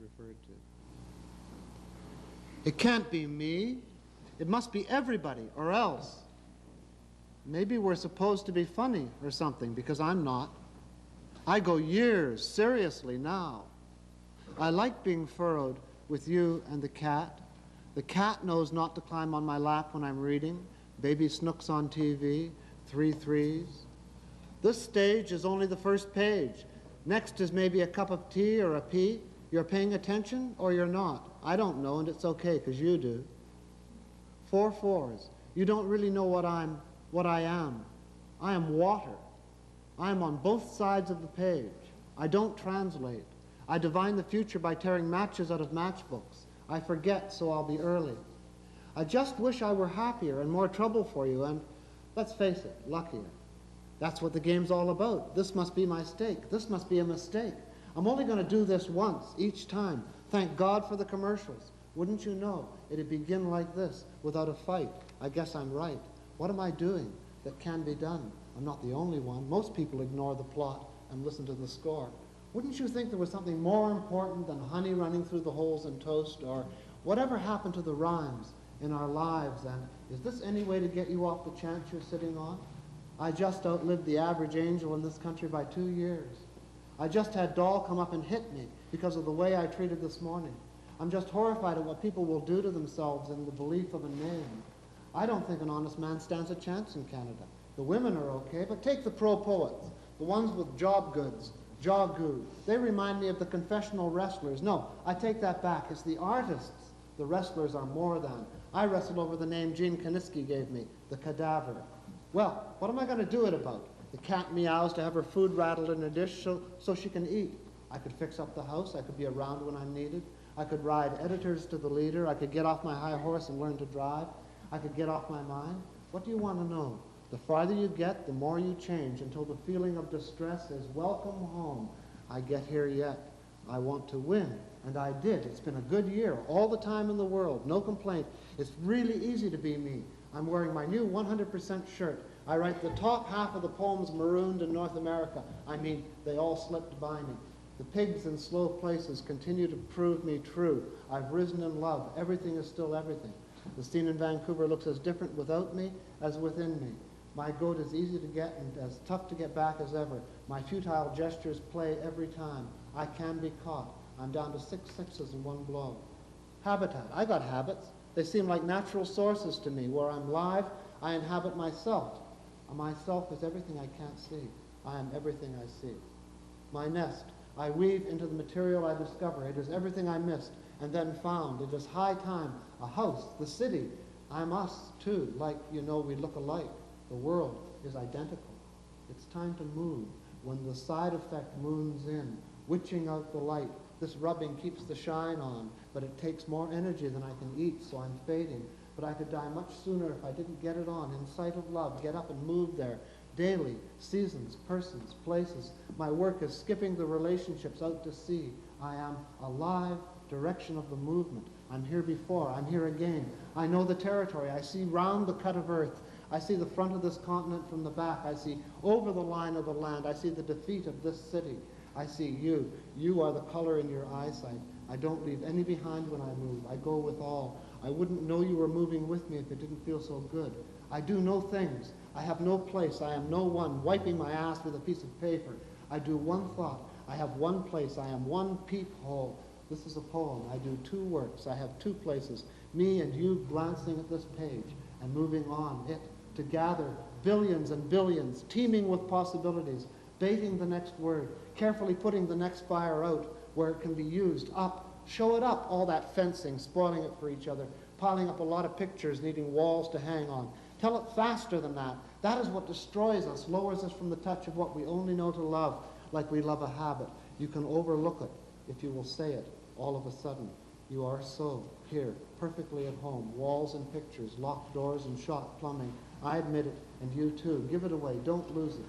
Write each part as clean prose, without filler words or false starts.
referred to. It can't be me. It must be everybody, or else. Maybe we're supposed to be funny or something, because I'm not. I go years, seriously, now. I like being furrowed with you and the cat. The cat knows not to climb on my lap when I'm reading. Baby Snook's on TV, 3 threes. This stage is only the first page. Next is maybe a cup of tea or a pea. You're paying attention or you're not. I don't know, and it's okay, because you do. 4 fours. You don't really know what I am. I am water. I am on both sides of the page. I don't translate. I divine the future by tearing matches out of matchbooks. I forget, so I'll be early. I just wish I were happier and more trouble for you, and, let's face it, luckier. That's what the game's all about. This must be my stake. This must be a mistake. I'm only going to do this once, each time. Thank God for the commercials. Wouldn't you know, it'd begin like this, without a fight. I guess I'm right. What am I doing that can be done? I'm not the only one. Most people ignore the plot and listen to the score. Wouldn't you think there was something more important than honey running through the holes in toast, or whatever happened to the rhymes in our lives? And is this any way to get you off the chance you're sitting on? I just outlived the average angel in this country by 2 years. I just had Doll come up and hit me because of the way I treated this morning. I'm just horrified at what people will do to themselves in the belief of a name. I don't think an honest man stands a chance in Canada. The women are okay, but take the pro poets, the ones with job goods, jaw-goo. They remind me of the confessional wrestlers. No, I take that back. It's the artists. The wrestlers are more than. I wrestled over the name Gene Kaniski gave me, the cadaver. Well, what am I going to do it about? The cat meows to have her food rattled in a dish so she can eat. I could fix up the house. I could be around when I'm needed. I could ride editors to the leader. I could get off my high horse and learn to drive. I could get off my mind. What do you want to know? The farther you get, the more you change, until the feeling of distress is welcome home. I get here yet. I want to win, and I did. It's been a good year, all the time in the world, no complaint. It's really easy to be me. I'm wearing my new 100% shirt. I write the top half of the poems marooned in North America. I mean, they all slipped by me. The pigs in slow places continue to prove me true. I've risen in love. Everything is still everything. The scene in Vancouver looks as different without me as within me. My goat is easy to get and as tough to get back as ever. My futile gestures play every time. I can be caught. I'm down to 6 sixes in one blow. Habitat. I got habits. They seem like natural sources to me. Where I'm live, I inhabit myself. Myself is everything I can't see. I am everything I see. My nest. I weave into the material I discover. It is everything I missed and then found. It is high time. A house, the city. I'm us, too. Like, you know, we look alike. The world is identical. It's time to move. When the side effect moons in, witching out the light, this rubbing keeps the shine on, but it takes more energy than I can eat, so I'm fading. But I could die much sooner if I didn't get it on. In sight of love, get up and move there. Daily, seasons, persons, places. My work is skipping the relationships out to sea. I am alive, direction of the movement. I'm here before, I'm here again. I know the territory. I see round the cut of earth. I see the front of this continent from the back. I see over the line of the land. I see the defeat of this city. I see you. You are the color in your eyesight. I don't leave any behind when I move. I go with all. I wouldn't know you were moving with me if it didn't feel so good. I do no things. I have no place. I am no one wiping my ass with a piece of paper. I do one thought. I have one place. I am one peephole. This is a poem. I do 2 works. I have 2 places. Me and you glancing at this page and moving on it to gather billions and billions, teeming with possibilities, baiting the next word, carefully putting the next fire out where it can be used, up, show it up, all that fencing, spoiling it for each other, piling up a lot of pictures needing walls to hang on. Tell it faster than that. That is what destroys us, lowers us from the touch of what we only know to love, like we love a habit. You can overlook it if you will say it all of a sudden. You are so here, perfectly at home, walls and pictures, locked doors and shot plumbing. I admit it, and you too. Give it away, don't lose it.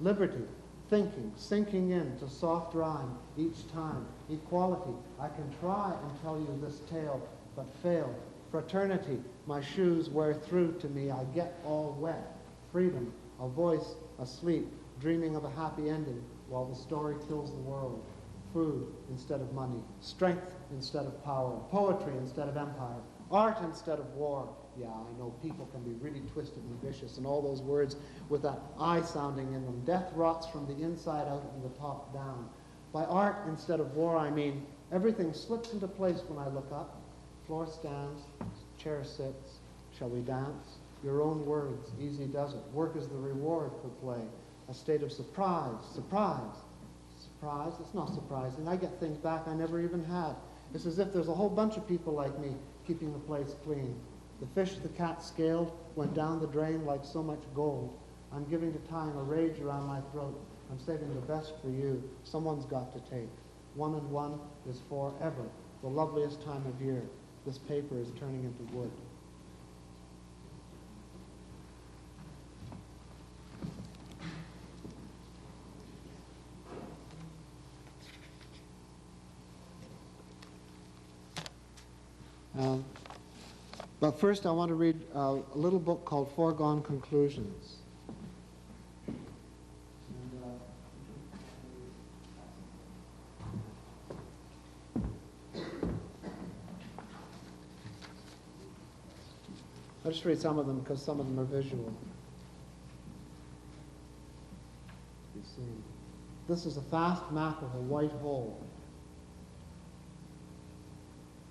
Liberty, thinking, sinking in to soft rhyme each time. Equality, I can try and tell you this tale, but fail. Fraternity, my shoes wear through to me, I get all wet. Freedom, a voice asleep, dreaming of a happy ending while the story kills the world. food instead of money, strength instead of power, poetry instead of empire, art instead of war. Yeah, I know people can be really twisted and vicious, and all those words with that I sounding in them. Death rots from the inside out and the top down. By art instead of war, I mean everything slips into place when I look up. Floor stands, chair sits, shall we dance? Your own words, easy does it. Work is the reward for play. A state of surprise, surprise. Surprise, it's not surprising. I get things back I never even had. It's as if there's a whole bunch of people like me keeping the place clean. The fish the cat scaled went down the drain like so much gold. I'm giving to time a rage around my throat. I'm saving the best for you. Someone's got to take. 1 and 1 is forever, the loveliest time of year. This paper is turning into wood. But first I want to read a little book called Foregone Conclusions. I'll just read some of them because some of them are visual. You see, this is a fast map of a white hole.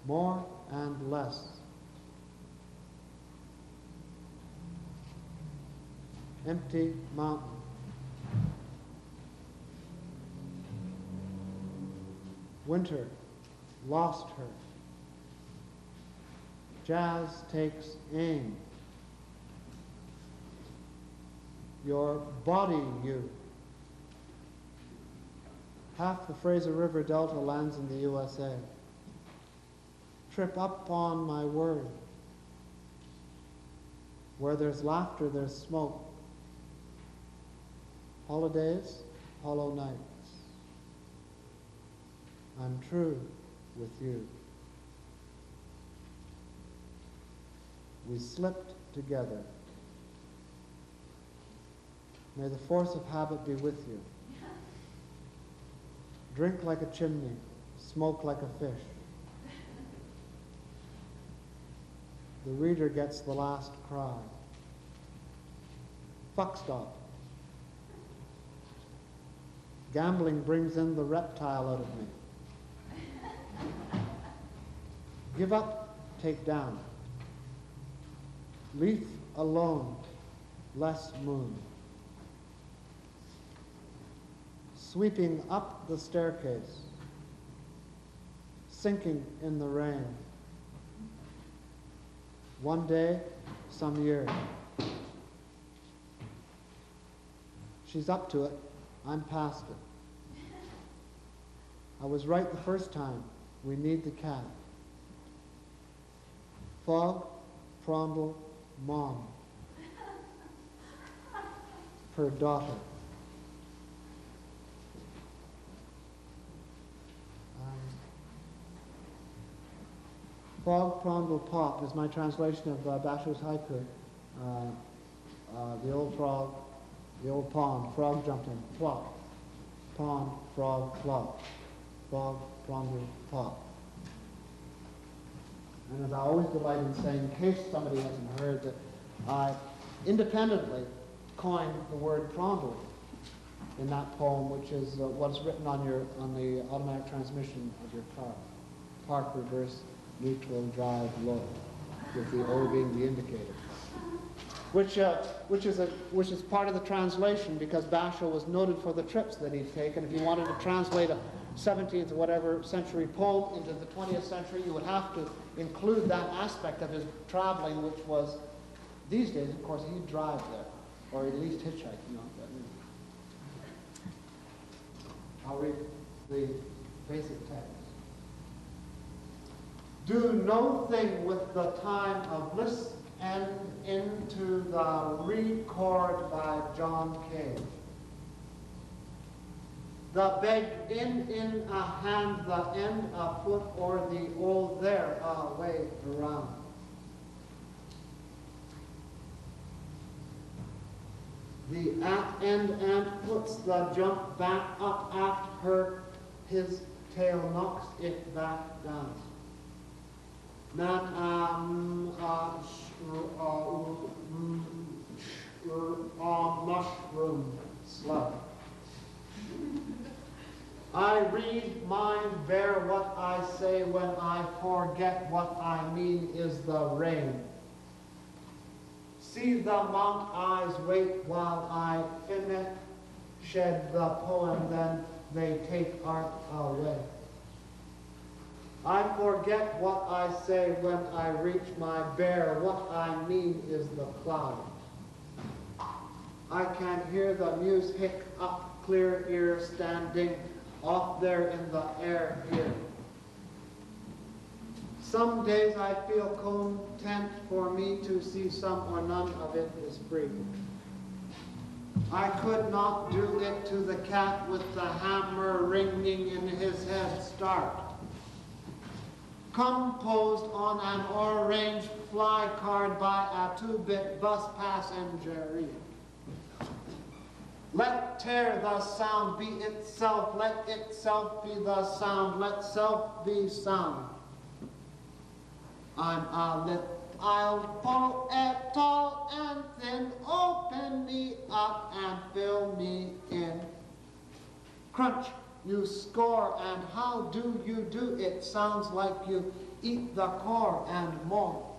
More and less. Empty mountain. Winter lost her. Jazz takes aim. Your body, you. Half the Fraser River Delta lands in the USA. Trip up on my word. Where there's laughter, there's smoke. Holidays, hollow nights. I'm true with you. We slipped together. May the force of habit be with you. Drink like a chimney, smoke like a fish. The reader gets the last cry. Fuck stop. Gambling brings in the reptile out of me. Give up, take down. Leaf alone, less moon. Sweeping up the staircase, sinking in the rain. One day, some year. She's up to it, I'm past it. I was right the first time, we need the cat. Fog, PRONDL, mom. Her daughter. Fog, PRONDL, pop is my translation of Basho's haiku. The old frog, the old pond, frog jumped in, plop. Pond, frog, plop. Fog, PRONDL, pop. And as I always delight in saying, in case somebody hasn't heard, that I independently coined the word PRONDL in that poem, which is what's written on the automatic transmission of your car. Park, reverse, neutral, drive, low, with the O being the indicator. Which is part of the translation, because Basho was noted for the trips that he'd taken. If you wanted to translate a 17th or whatever century poem into the 20th century, you would have to include that aspect of his traveling, which was, these days, of course, he'd drive there, or at least hitchhike, you know. I'll read the basic text. Do no thing with the time of bliss, and into the record by John Cage. The beg in a hand, the end a foot, or the old there a way around. The at end and puts the jump back up aft her his tail knocks it back down. Mushroom slug. I read, mind, bear what I say. When I forget, what I mean is the rain. See the mount eyes wait while I finish, shed the poem, then they take art away. I forget what I say when I reach my bear. What I mean is the cloud. I can hear the music up clear ear standing off there in the air here. Some days I feel content for me to see some or none of it is free. I could not do it to the cat with the hammer ringing in his head start. Composed on an orange fly card by a 2-bit bus passenger. Let tear the sound be itself, let itself be the sound, let self be sound. I'm a little poet, tall and thin, open me up and fill me in. Crunch, you score, and how do you do? It sounds like you eat the core and more.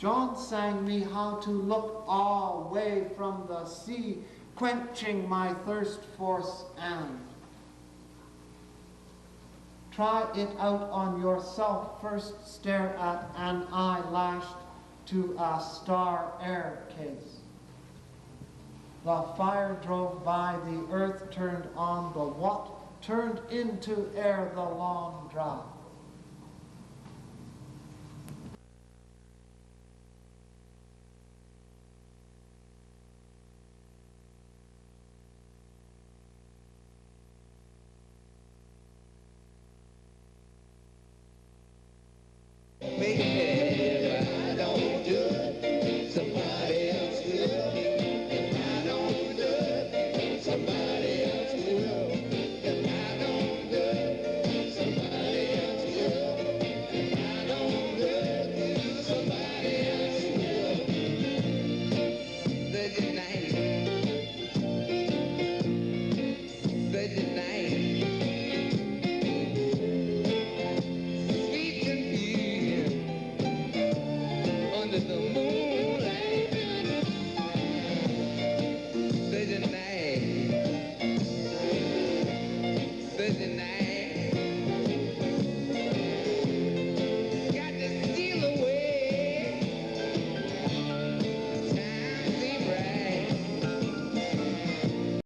John sang me how to look away from the sea, quenching my thirst for sand. Try it out on yourself. First stare at an eye lashed to a star air case. The fire drove by, the earth turned on, the what turned into air, the long drought. Virgin night.